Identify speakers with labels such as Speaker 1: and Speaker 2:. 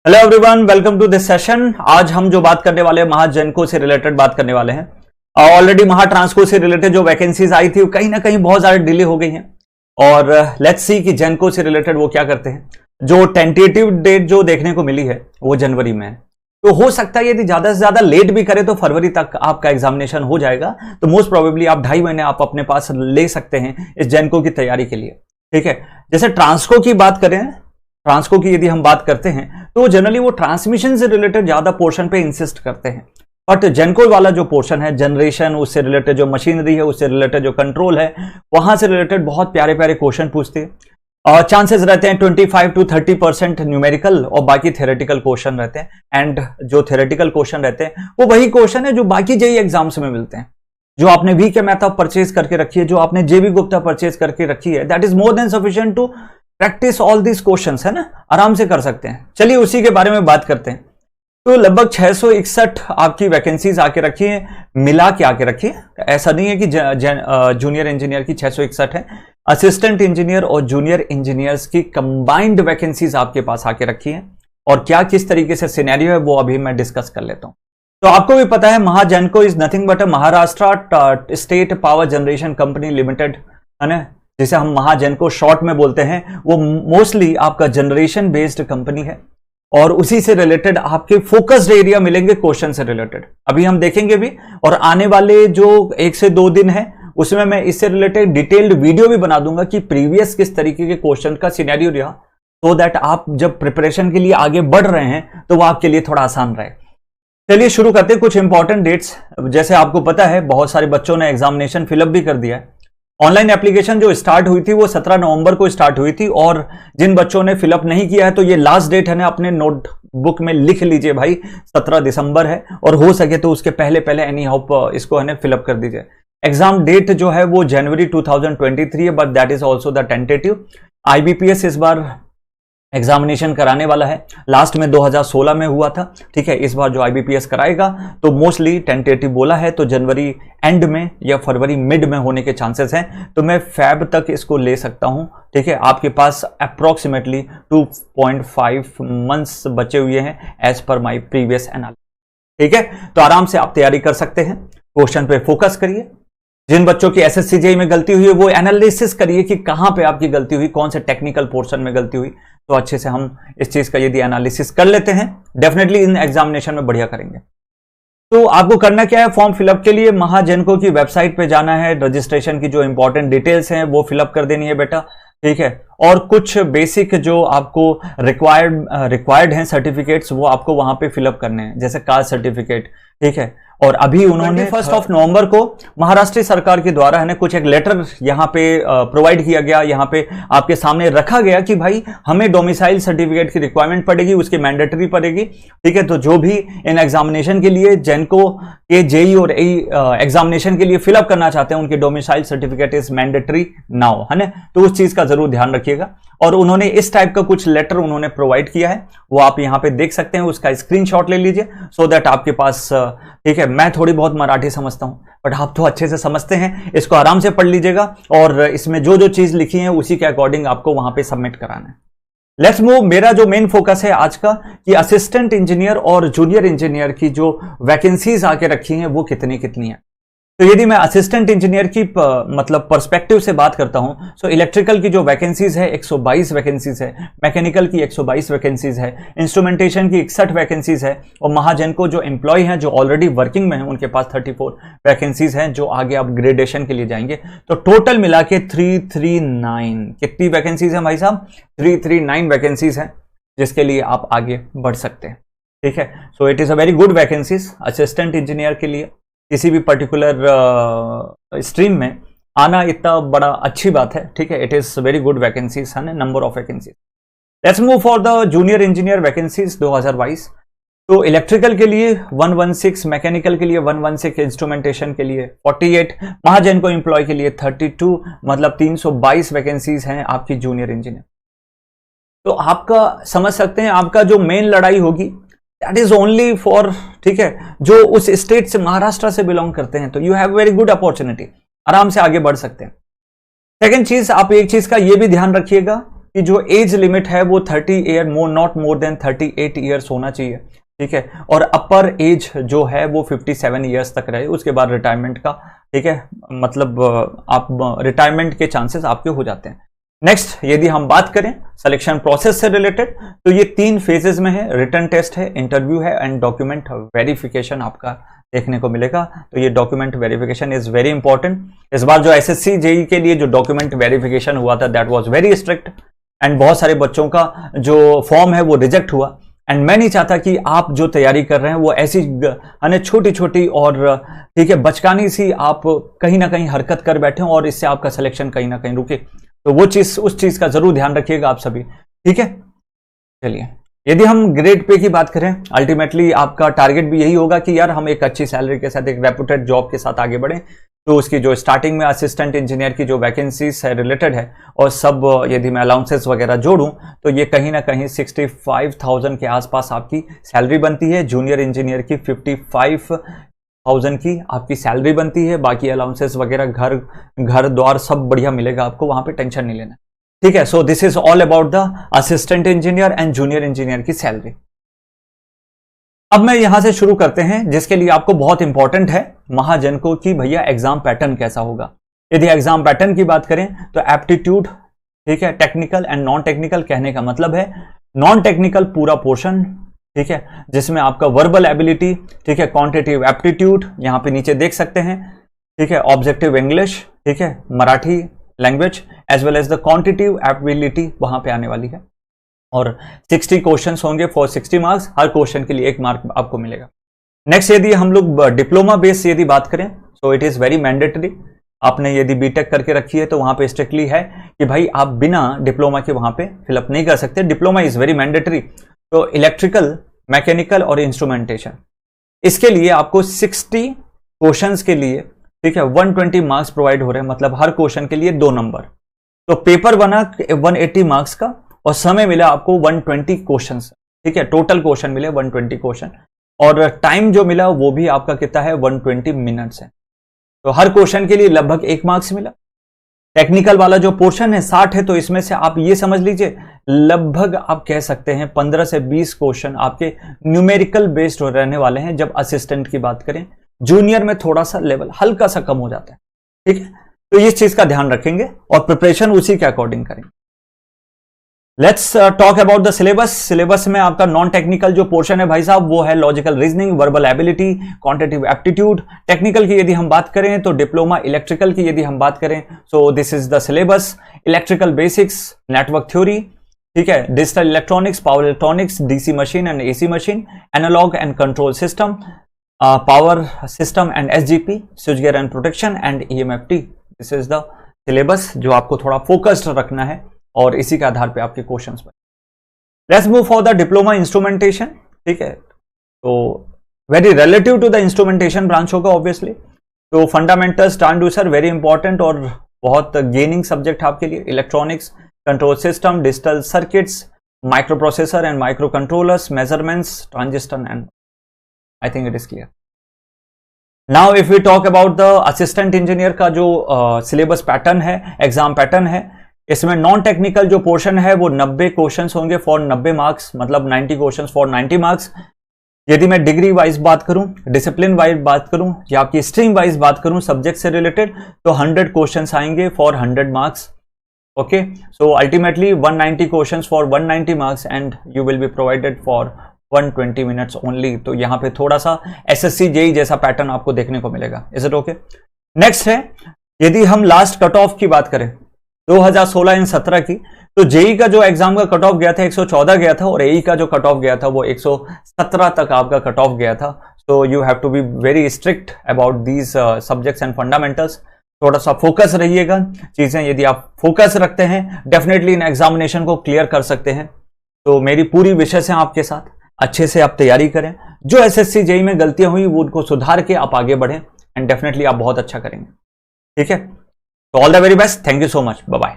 Speaker 1: Hello everyone, welcome to this session. आज हम जो बात करने वाले हैं महाजेनको से रिलेटेड बात करने वाले हैं। ऑलरेडी महाट्रांसको से रिलेटेड जो वैकेंसीज आई थी वो कहीं ना कहीं बहुत ज्यादा डिले हो गई हैं और लेट्स सी कि जेनको से रिलेटेड वो क्या करते हैं। जो टेंटेटिव डेट जो देखने को मिली है वो जनवरी में है, तो हो सकता है यदि ज्यादा से ज्यादा लेट भी करे तो फरवरी तक आपका एग्जामिनेशन हो जाएगा। तो मोस्ट प्रोबेबली आप 2.5 महीने आप अपने पास ले सकते हैं इस जेनको की तैयारी के लिए। ठीक है, जैसे ट्रांसको की बात करें, ट्रांसको की यदि हम बात करते हैं तो जनरली वो ट्रांसमिशन से रिलेटेड ज्यादा पोर्शन पे इंसिस्ट करते हैं, बट जेनको वाला जो पोर्शन है जनरेशन, उससे रिलेटेड जो मशीनरी है, उससे रिलेटेड जो कंट्रोल है, वहां से रिलेटेड बहुत प्यारे प्यारे क्वेश्चन पूछते हैं और चांसेस रहते हैं 25 to 30% न्यूमेरिकल और बाकी थ्योरेटिकल क्वेश्चन रहते हैं। एंड जो थ्योरेटिकल क्वेश्चन रहते हैं वो वही क्वेश्चन है जो बाकी जेईई एग्जाम्स में मिलते हैं। जो आपने वीके मैथ परचेज करके रखी है, जो आपने जेबी गुप्ता परचेज करके रखी है, that is more than sufficient to practise all this questions, है ना, आराम से कर सकते हैं। चलिए उसी के बारे में बात करते हैं। तो लगभग 661 आपकी वैकेंसीज आके रखी है, मिला के आके रखी है। ऐसा नहीं है कि जूनियर इंजीनियर की 661 है, असिस्टेंट इंजीनियर और जूनियर इंजीनियर्स की कंबाइंड वैकेंसीज आपके पास आके रखी है। और क्या किस तरीके से सिनेरियो है वो अभी मैं डिस्कस कर लेता हूं। तो आपको भी पता है Mahagenco is nothing but a Maharashtra state power generation company limited, है ना, जिसे हम महाजेनको शॉर्ट में बोलते हैं। वो मोस्टली आपका जनरेशन बेस्ड कंपनी है और उसी से रिलेटेड आपके फोकस्ड एरिया मिलेंगे क्वेश्चन से रिलेटेड, अभी हम देखेंगे भी। और आने वाले जो 1 से 2 दिन है उसमें मैं इससे रिलेटेड डिटेल्ड वीडियो भी बना दूंगा कि प्रीवियस किस तरीके के क्वेश्चन का सिनेरियो रहा, सो दैट आप जब प्रिपरेशन के लिए आगे बढ़ रहे हैं तो वो आपके लिए थोड़ा आसान रहे। चलिए शुरू करते हैं। कुछ इंपॉर्टेंट डेट्स, जैसे आपको पता है बहुत सारे बच्चों ने एग्जामिनेशन फिलअप भी कर दिया है। ऑनलाइन एप्लीकेशन जो स्टार्ट हुई थी वो 17 नवंबर को स्टार्ट हुई थी और जिन बच्चों ने फिलअप नहीं किया है तो ये लास्ट डेट है ना, अपने नोटबुक में लिख लीजिए भाई, 17 दिसंबर है और हो सके तो उसके पहले पहले एनी हाउ इसको है ना फिलअप कर दीजिए। एग्जाम डेट जो है वो जनवरी 2023 है, but that is also the tentative. IBPS इस बार एग्जामिनेशन कराने वाला है, लास्ट में 2016 में हुआ था। ठीक है, इस बार जो आईबीपीएस कराएगा तो मोस्टली टेंटेटिव बोला है तो जनवरी एंड में या फरवरी मिड में होने के चांसेस हैं, तो मैं फेब तक इसको ले सकता हूं। ठीक है, आपके पास अप्रोक्सीमेटली 2.5 मंथ्स बचे हुए हैं as per my previous analysis. ठीक है, तो आराम से आप तैयारी कर सकते हैं, क्वेश्चन पे फोकस करिए। जिन बच्चों की एसएससी जेईई में गलती हुई है वो एनालिसिस करिए कि कहां पे आपकी गलती हुई, कौन से टेक्निकल पोर्शन में गलती हुई, तो अच्छे से हम इस चीज का यदि एनालिसिस कर लेते हैं डेफिनेटली इन एग्जामिनेशन में बढ़िया करेंगे। तो आपको करना क्या है, फॉर्म फिलअप के लिए महाजेनको की वेबसाइट पे जाना है, रजिस्ट्रेशन की जो इंपॉर्टेंट डिटेल्स हैं वो फिलअप कर देनी है बेटा। ठीक है, और कुछ बेसिक जो आपको रिक्वायर्ड हैं सर्टिफिकेट्स वो आपको वहां पे फिलअप करने हैं, जैसे कास्ट सर्टिफिकेट। ठीक है, और अभी उन्होंने 1 नवंबर को महाराष्ट्र सरकार के द्वारा है ना कुछ एक लेटर यहाँ पे प्रोवाइड किया गया, यहाँ पे आपके सामने रखा गया कि भाई हमें डोमिसाइल सर्टिफिकेट की रिक्वायरमेंट पड़ेगी, उसकी मैंडेटरी पड़ेगी। ठीक है, तो जो भी इन एग्जामिनेशन के लिए जेनको के जेईई और एग्जामिनेशन के लिए फिलअप करना चाहते हैं उनके domicile certificate is mandatory now, है ना, तो उस चीज का जरूर ध्यान रखिएगा। और उन्होंने इस टाइप का कुछ लेटर उन्होंने प्रोवाइड किया है, वो आप यहाँ पे देख सकते हैं, उसका स्क्रीनशॉट ले लीजिए सो दैट आपके पास। ठीक है, मैं थोड़ी बहुत मराठी समझता हूं बट आप तो अच्छे से समझते हैं, इसको आराम से पढ़ लीजिएगा और इसमें जो जो चीज लिखी है उसी के अकॉर्डिंग आपको वहां पे सबमिट कराना है। Let's move. मेरा जो मेन फोकस है आज का कि असिस्टेंट इंजीनियर और जूनियर इंजीनियर की जो वैकेंसीज आके रखी हैं वो कितनी कितनी है। तो यदि मैं असिस्टेंट इंजीनियर की मतलब पर्सपेक्टिव से बात करता हूं, सो इलेक्ट्रिकल की जो वैकेंसीज है 122 वैकेंसीज है, मैकेनिकल की 122 वैकेंसीज है, इंस्ट्रूमेंटेशन की 61 वैकेंसीज है और महाजेनको जो एम्प्लॉय हैं जो ऑलरेडी वर्किंग में हैं उनके पास 34 वैकेंसीज हैं जो आगे आप ग्रेडेशन के लिए जाएंगे। तो टोटल मिला के 339 कितनी वैकेंसीज है भाई साहब, 339 वैकेंसीज हैं जिसके लिए आप आगे बढ़ सकते हैं। ठीक है, so it is a very good vacancies assistant engineer के लिए। किसी भी पर्टिकुलर स्ट्रीम में आना इतना बड़ा अच्छी बात है। ठीक है, it is very good vacancies, है ना, number of vacancies. Let's move for the junior engineer vacancies 2022। तो इलेक्ट्रिकल के लिए 116, मैकेनिकल के लिए 116, इंस्ट्रूमेंटेशन के लिए 48, महाजेनको एम्प्लॉय के लिए 32, मतलब 322 वैकेंसीज हैं आपकी जूनियर इंजीनियर। तो आपका समझ सकते हैं आपका जो मेन लड़ाई होगी दैट इज ओनली फॉर, ठीक है, जो उस स्टेट से महाराष्ट्र से बिलोंग करते हैं, तो you have very good opportunity, आराम से आगे बढ़ सकते हैं। सेकंड चीज, आप एक चीज का ये भी ध्यान रखिएगा कि जो एज लिमिट है वो 30 year not more than 38 years होना चाहिए, ठीक है। और अपर एज जो है वो 57 ईयर्स तक रहे, उसके बाद रिटायरमेंट का, ठीक है, मतलब आप रिटायरमेंट के चांसेस आपके हो जाते हैं। नेक्स्ट यदि हम बात करें सिलेक्शन प्रोसेस से रिलेटेड, तो ये 3 फेजेस में है, रिटन टेस्ट है, इंटरव्यू है एंड डॉक्यूमेंट वेरिफिकेशन आपका देखने को मिलेगा। तो ये document verification is very important. इस बार जो एसएससी जेई के लिए जो डॉक्यूमेंट वेरिफिकेशन हुआ था that was very strict and बहुत सारे बच्चों का जो फॉर्म है वो रिजेक्ट हुआ। एंड मैं नहीं चाहता कि आप जो तैयारी कर रहे हैं वो ऐसी छोटी छोटी और, ठीक है, बचकानी सी आप कहीं ना कहीं हरकत कर बैठे हो और इससे आपका सिलेक्शन कहीं ना कहीं रुके। तो वो चीज, उस चीज का जरूर ध्यान रखिएगा आप सभी, ठीक है। चलिए, यदि हम ग्रेड पे की बात करें, अल्टीमेटली आपका टारगेट भी यही होगा कि यार हम एक अच्छी सैलरी के साथ एक रेपुटेड जॉब के साथ आगे बढ़े। तो उसकी जो स्टार्टिंग में असिस्टेंट इंजीनियर की जो वैकेंसीज से रिलेटेड है और सब यदि मैं अलाउंसेस वगैरह जोड़ूं तो ये कहीं ना कहीं 65,000 के आसपास आपकी सैलरी बनती है। जूनियर इंजीनियर की 55,000 की आपकी सैलरी बनती है। बाकी अलाउंसेस वगैरह, घर द्वार सब बढ़िया मिलेगा आपको, वहां पे टेंशन नहीं लेना, ठीक है। सो this is all about the assistant engineer and junior engineer की सैलरी। अब मैं यहां से शुरू करते हैं, जिसके लिए आपको बहुत इंपॉर्टेंट है महाजनको की भैया एग्जाम पैटर्न कैसा होगा। यदि एग्जाम पैटर्न की बात करें तो एप्टीट्यूड, ठीक है, टेक्निकल एंड नॉन टेक्निकल, कहने का मतलब है नॉन टेक्निकल पूरा पोर्शन, ठीक है, जिसमें आपका वर्बल एबिलिटी, ठीक है, क्वांटिटेटिव एप्टीट्यूड यहां पे नीचे देख सकते हैं, ठीक है, ऑब्जेक्टिव इंग्लिश, ठीक है, Marathi language as well as the quantitative ability वहां पे आने वाली है। और 60 क्वेश्चंस होंगे फॉर 60 मार्क्स, हर क्वेश्चन के लिए 1 मार्क आपको मिलेगा। नेक्स्ट यदि हम लोग डिप्लोमा बेस यदि बात करें so it is very mandatory. आपने यदि बीटेक करके रखी है तो वहां पे स्ट्रिक्टली है कि भाई आप बिना डिप्लोमा के वहां पे फिलअप नहीं कर सकते, डिप्लोमा इज वेरी मैंडेटरी। तो इलेक्ट्रिकल, मैकेनिकल और इंस्ट्रूमेंटेशन, इसके लिए आपको 60 क्वेश्चंस के लिए, ठीक है, 120 मार्क्स प्रोवाइड हो रहे हैं, मतलब हर क्वेश्चन के लिए 2 नंबर। तो पेपर बना 180 मार्क्स का और समय मिला आपको 120 क्वेश्चंस, ठीक है, टोटल क्वेश्चन मिले 120 क्वेश्चन और टाइम जो मिला वो भी आपका कितना है, 120 मिनट्स है। तो हर क्वेश्चन के लिए लगभग 1 मार्क्स मिला। टेक्निकल वाला जो पोर्शन है 60 है, तो इसमें से आप ये समझ लीजिए लगभग आप कह सकते हैं 15 से 20 क्वेश्चन आपके न्यूमेरिकल बेस्ड रहने वाले हैं। जब असिस्टेंट की बात करें, जूनियर में थोड़ा सा लेवल हल्का सा कम हो जाता है, ठीक है। तो इस चीज का ध्यान रखेंगे और प्रिपरेशन उसी के अकॉर्डिंग करेंगे। Let's talk about the syllabus. Syllabus में आपका नॉन टेक्निकल जो पोर्शन है भाई साहब वो है logical reasoning, verbal ability, quantitative aptitude. Technical की यदि हम बात करें तो डिप्लोमा इलेक्ट्रिकल की यदि हम बात करें so this is the syllabus. Electrical basics, network theory, ठीक है, digital electronics, power electronics, DC machine and AC machine, analogue and control system, power system and SGP, switchgear and protection and EMFT. This is the syllabus जो आपको थोड़ा focused रखना है और इसी के आधार पे आपके क्वेश्चंस बने। Let's move for the diploma instrumentation, ठीक है। तो very relative to the instrumentation branch होगा ऑब्वियसली। तो फंडामेंटल्स, ट्रांसड्यूसर वेरी इंपॉर्टेंट और बहुत गेनिंग सब्जेक्ट आपके लिए। Electronics, control system, digital circuits, micro processor and micro controllers, measurements, transistor and I think it is clear. Now if we talk about the assistant engineer का जो syllabus pattern है, exam pattern है, इसमें non technical जो portion है वो 90 questions होंगे for 90 marks, मतलब 90 क्वेश्चंस फॉर 90 मार्क्स। यदि मैं डिग्री वाइज बात करूं, डिसिप्लिन वाइज बात करूं या आपकी स्ट्रीम वाइज बात करूं सब्जेक्ट से रिलेटेड, तो 100 क्वेश्चंस आएंगे for 100 marks. Okay, so ultimately 190 questions for 190 marks and you will be provided for 120 minutes only. तो यहां पे थोड़ा सा एसएससी जेई जैसा पैटर्न आपको देखने को मिलेगा। Is it okay? नेक्स्ट है, यदि हम लास्ट कट ऑफ की बात करें 2016 एंड 17 की, तो जेई का जो एग्जाम का कट ऑफ गया था 114 गया था और एई का जो कट ऑफ गया था वो 117 तक आपका कट ऑफ गया था। So you have to be very strict about these subjects and fundamentals. थोड़ा सा फोकस रहिएगा, चीजें यदि आप फोकस रखते हैं डेफिनेटली इन एग्जामिनेशन को क्लियर कर सकते हैं। तो मेरी पूरी विशेष है आपके साथ, अच्छे से आप तैयारी करें। जो एसएससी जेई में गलतियां हुई वो उनको सुधार के आप आगे बढ़ें एंड डेफिनेटली आप बहुत अच्छा करेंगे। ठीक है, तो all the very best, thank you so much, bye bye.